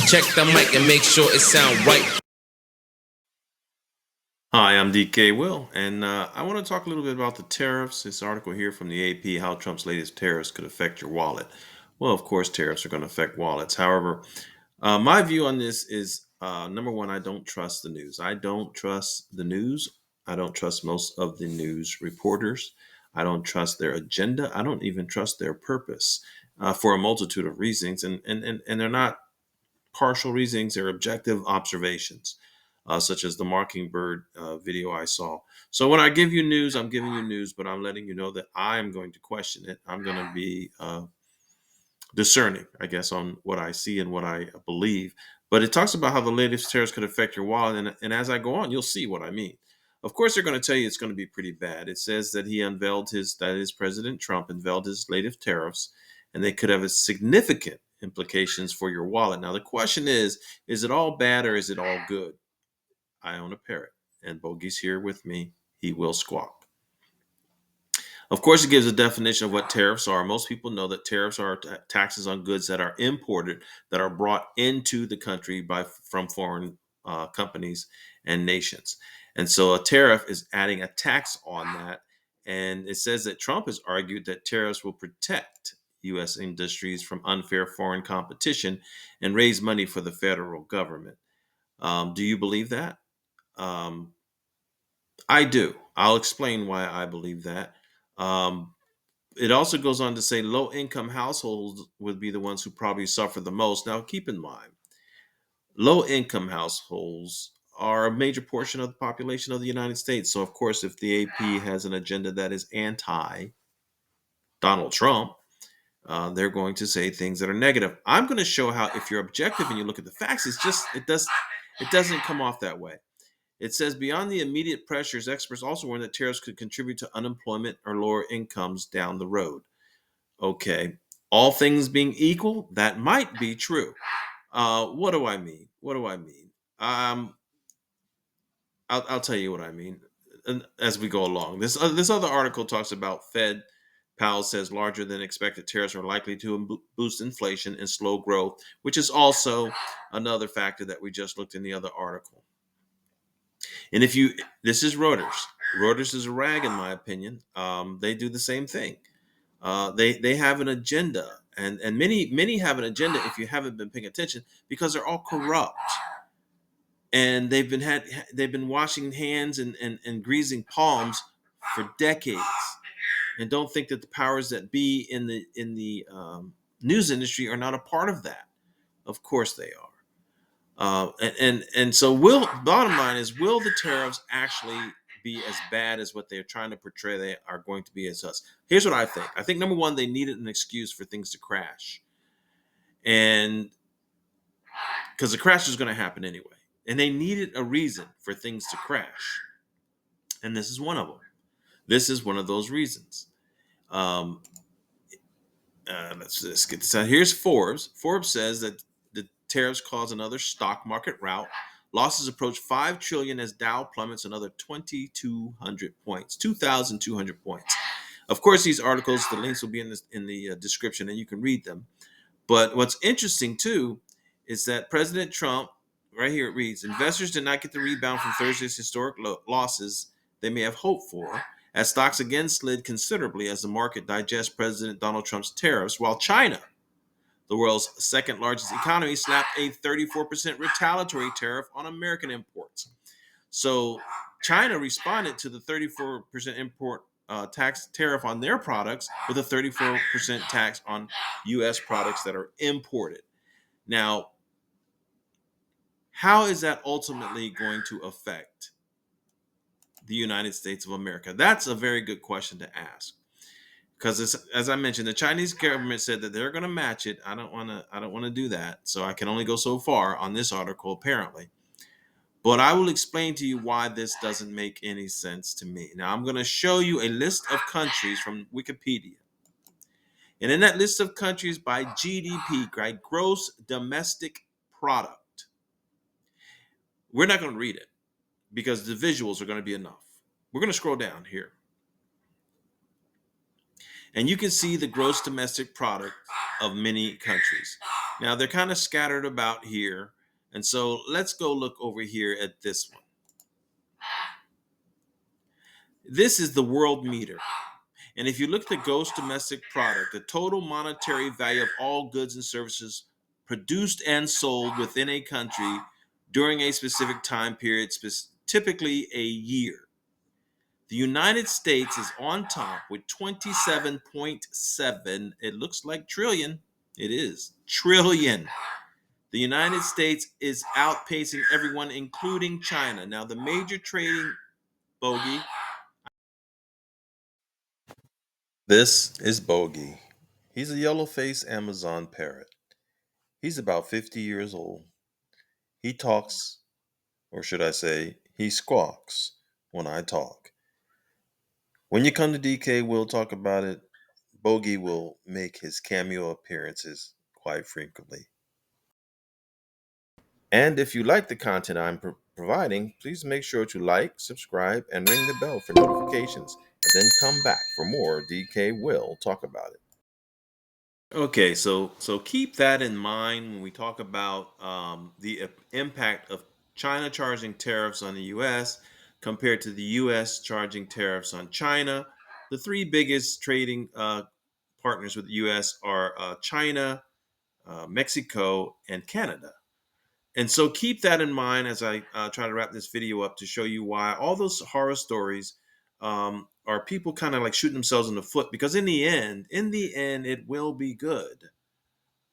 Check the mic and make sure it sound right. Hi, I'm DKWILL, and I want to talk a little bit about the tariffs. This article here from the AP, how Trump's latest tariffs could affect your wallet. Well, of course, tariffs are going to affect wallets. However, my view on this is number one, I don't trust the news. I don't trust the news. I don't trust most of the news reporters. I don't trust their agenda. I don't even trust their purpose for a multitude of reasons. And they're not partial reasonings, they're objective observations, such as the Mockingbird video I saw. So when I give you news, I'm giving you news, but I'm letting you know that I'm going to question it. I'm going to be discerning, I guess, on what I see and what I believe. But it talks about how the latest tariffs could affect your wallet. And as I go on, you'll see what I mean. Of course, they're going to tell you it's going to be pretty bad. It says that that is President Trump unveiled his latest tariffs, and they could have a significant implications for your wallet. Now, the question is it all bad or is it all good? I own a parrot, and Bogey's here with me. He will squawk. Of course, it gives a definition of what tariffs are. Most people know that tariffs are taxes on goods that are imported, that are brought into the country from foreign companies and nations. And so a tariff is adding a tax on that. And it says that Trump has argued that tariffs will protect U.S. industries from unfair foreign competition and raise money for the federal government. Do you believe that? Um, I do. I'll explain why I believe that. Um, it also goes on to say low income households would be the ones who probably suffer the most. Now, keep in mind, low income households are a major portion of the population of the United States. So, of course, if the AP has an agenda that is anti Donald Trump, they're going to say things that are negative. I'm going to show how, if you're objective and you look at the facts, it doesn't come off that way. It says beyond the immediate pressures, experts also warn that tariffs could contribute to unemployment or lower incomes down the road. Okay, all things being equal, that might be true. What do I mean? What do I mean? I'll tell you what I mean as we go along. This other article talks about Fed. Powell says larger than expected tariffs are likely to boost inflation and slow growth, which is also another factor that we just looked in the other article. And this is Reuters. Reuters is a rag, in my opinion. They do the same thing. They have an agenda, and many have an agenda. If you haven't been paying attention, because they're all corrupt, and they've been washing hands and greasing palms for decades, and don't think that the powers that be in the news industry are not a part of that. Of course they are. So bottom line is, will the tariffs actually be as bad as what they're trying to portray they are going to be as us? Here's what I think. I think number one, they needed an excuse for things to crash. And because the crash is going to happen anyway. And they needed a reason for things to crash. And this is one of them. This is one of those reasons. Let's get this out. Here's Forbes. Forbes says that the tariffs cause another stock market rout. Losses approach 5 trillion as Dow plummets another 2,200 points, 2,200 points. Of course, these articles, the links will be in the description, and you can read them. But what's interesting too is that President Trump, right here it reads, investors did not get the rebound from Thursday's historic losses they may have hoped for, as stocks again slid considerably as the market digests President Donald Trump's tariffs, while China, the world's second largest economy, slapped a 34% retaliatory tariff on American imports. So China responded to the 34% import tax tariff on their products with a 34% tax on U.S. products that are imported. Now, how is that ultimately going to affect the United States of America? That's a very good question to ask. Because as I mentioned, the Chinese government said that they're going to match it. I don't want to do that. So I can only go so far on this article, apparently. But I will explain to you why this doesn't make any sense to me. Now, I'm going to show you a list of countries from Wikipedia. And in that list of countries by GDP, right, gross domestic product, we're not going to read it because the visuals are going to be enough. We're going to scroll down here. And you can see the gross domestic product of many countries. Now they're kind of scattered about here. And so let's go look over here at this one. This is the world meter. And if you look at the gross domestic product, the total monetary value of all goods and services produced and sold within a country during a specific time period, typically a year. The United States is on top with 27.7. It looks like trillion. It is trillion. The United States is outpacing everyone, including China. Now, the major trading bogey. This is Bogey. He's a yellow-faced Amazon parrot. He's about 50 years old. He talks, or should I say, he squawks when I talk. When you come to DK, we'll talk about it. Bogey will make his cameo appearances quite frequently. And if you like the content I'm providing, please make sure to like, subscribe, and ring the bell for notifications, and then come back for more DK Will Talk About It. Okay, so keep that in mind when we talk about the impact of China charging tariffs on the U.S. compared to the U.S. charging tariffs on China. The three biggest trading partners with the U.S. are China, Mexico, and Canada. And so keep that in mind as I try to wrap this video up to show you why all those horror stories are people kind of like shooting themselves in the foot, because in the end, it will be good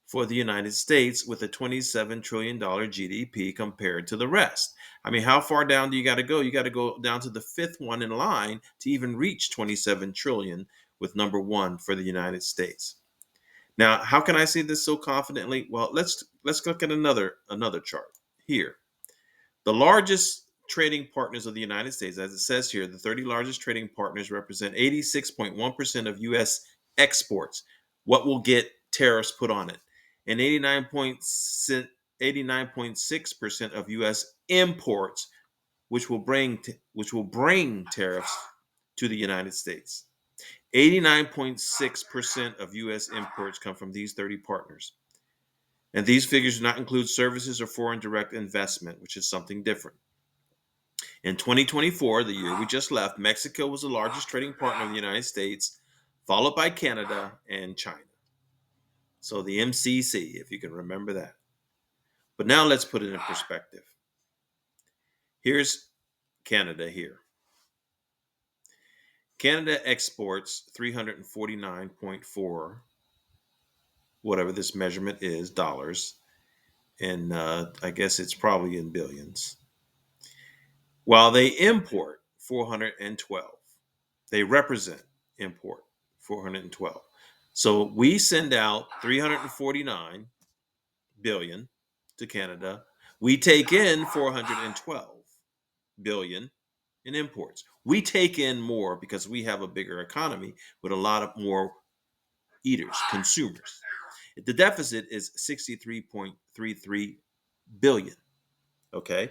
for the United States with a $27 trillion GDP compared to the rest. I mean, how far down do you got to go? You got to go down to the fifth one in line to even reach 27 trillion with number one for the United States. Now, how can I say this so confidently? Well, let's look at another chart here. The largest trading partners of the United States, as it says here, the 30 largest trading partners represent 86.1% of U.S. exports. What will get tariffs put on it? And 89.6% of U.S. imports, which will bring tariffs to the United States. 89.6% of U.S. imports come from these 30 partners. And these figures do not include services or foreign direct investment, which is something different. In 2024, the year we just left, Mexico was the largest trading partner of the United States, followed by Canada and China. So the MCC, if you can remember that. But now let's put it in perspective. Here's Canada here. Canada exports 349.4, whatever this measurement is, dollars. And I guess it's probably in billions. While they import 412. They represent import 412. So we send out 349 billion to Canada. We take in 412 billion in imports. We take in more because we have a bigger economy with a lot of more eaters, consumers. The deficit is 63.33 billion. Okay?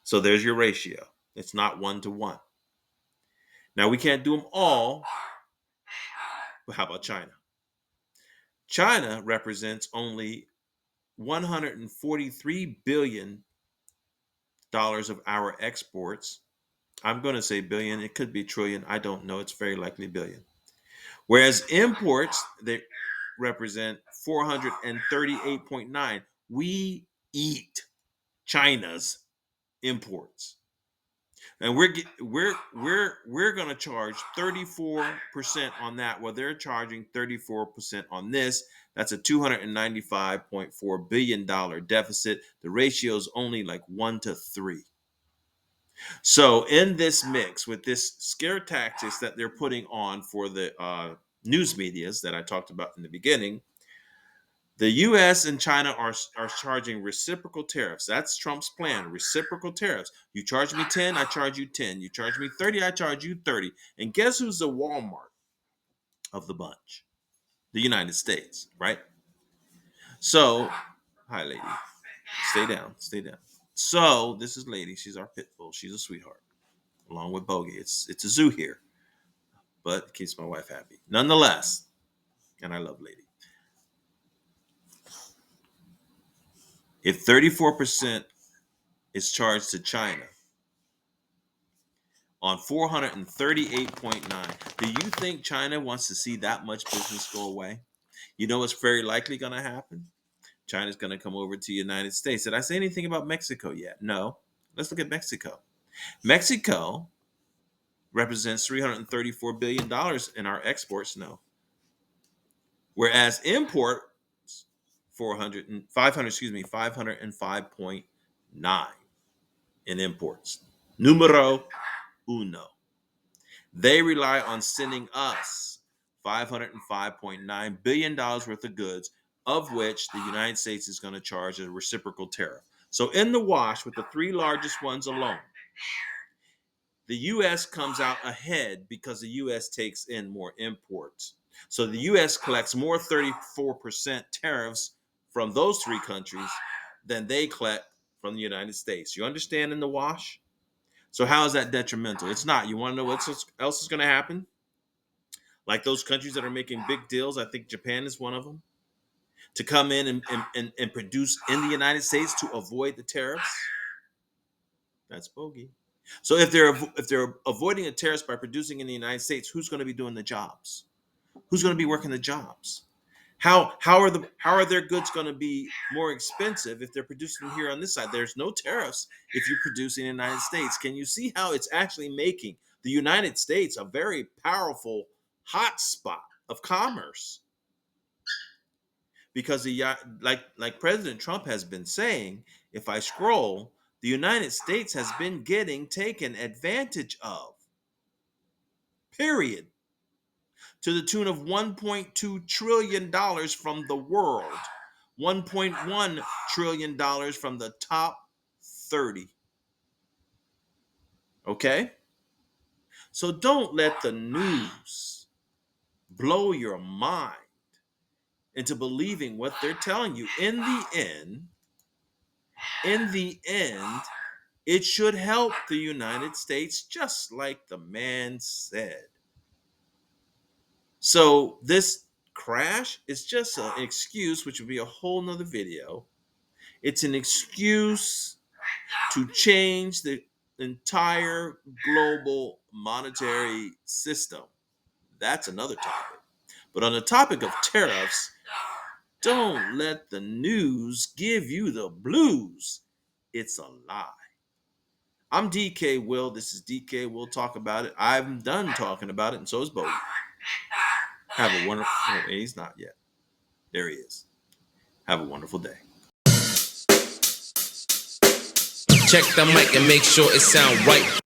So there's your ratio. It's not 1-to-1. Now we can't do them all. But how about China? China represents only $143 billion of our exports. I'm going to say billion. It could be trillion. I don't know. It's very likely billion. Whereas imports, they represent 438.9. We eat China's imports. And we're going to charge 34% on that. Well, they're charging 34% on this. That's a $295.4 billion deficit. The ratio is only like 1-to-3. So in this mix with this scare tactics that they're putting on for the news medias that I talked about in the beginning, the U.S. and China are charging reciprocal tariffs. That's Trump's plan, reciprocal tariffs. You charge me 10, I charge you 10. You charge me 30, I charge you 30. And guess who's the Walmart of the bunch? The United States, right? So, hi, lady. Stay down, stay down. So, this is Lady. She's our pit bull. She's a sweetheart, along with Bogey. It's a zoo here, but it keeps my wife happy. Nonetheless, and I love Lady. If 34% is charged to China on 438.9, do you think China wants to see that much business go away? You know what's very likely going to happen? China's going to come over to the United States. Did I say anything about Mexico yet? No. Let's look at Mexico. Mexico represents $334 billion in our exports, no. Whereas imports, 505.9 in imports. Numero uno. They rely on sending us $505.9 billion worth of goods, of which the United States is going to charge a reciprocal tariff. So in the wash with the three largest ones alone, the U.S. comes out ahead because the U.S. takes in more imports. So the U.S. collects more 34% tariffs from those three countries than they collect from the United States. You understand in the wash? So how is that detrimental? It's not. You want to know what else is going to happen? Like those countries that are making big deals, I think Japan is one of them, to come in and produce in the United States to avoid the tariffs. That's bogey. So if they're avoiding a tariffs by producing in the United States, who's going to be doing the jobs? Who's going to be working the jobs? How are their goods going to be more expensive if they're producing here on this side? There's no tariffs if you produce in the United States. Can you see how it's actually making the United States a very powerful hotspot of commerce? Because like President Trump has been saying, if I scroll, the United States has been getting taken advantage of. Period. To the tune of $1.2 trillion from the world, $1.1 trillion from the top 30. Okay? So don't let the news blow your mind into believing what they're telling you. In the end, it should help the United States, just like the man said. So this crash is just an excuse, which would be a whole nother video. It's an excuse to change the entire global monetary system. That's another topic. But on the topic of tariffs, don't let the news give you the blues. It's a lie. I'm DK Will. This is DK Will Talk About It. I'm done talking about it, and so is Bodie. Have a wonderful... No, he's not yet. There he is. Have a wonderful day. Check the mic and make sure it sound right.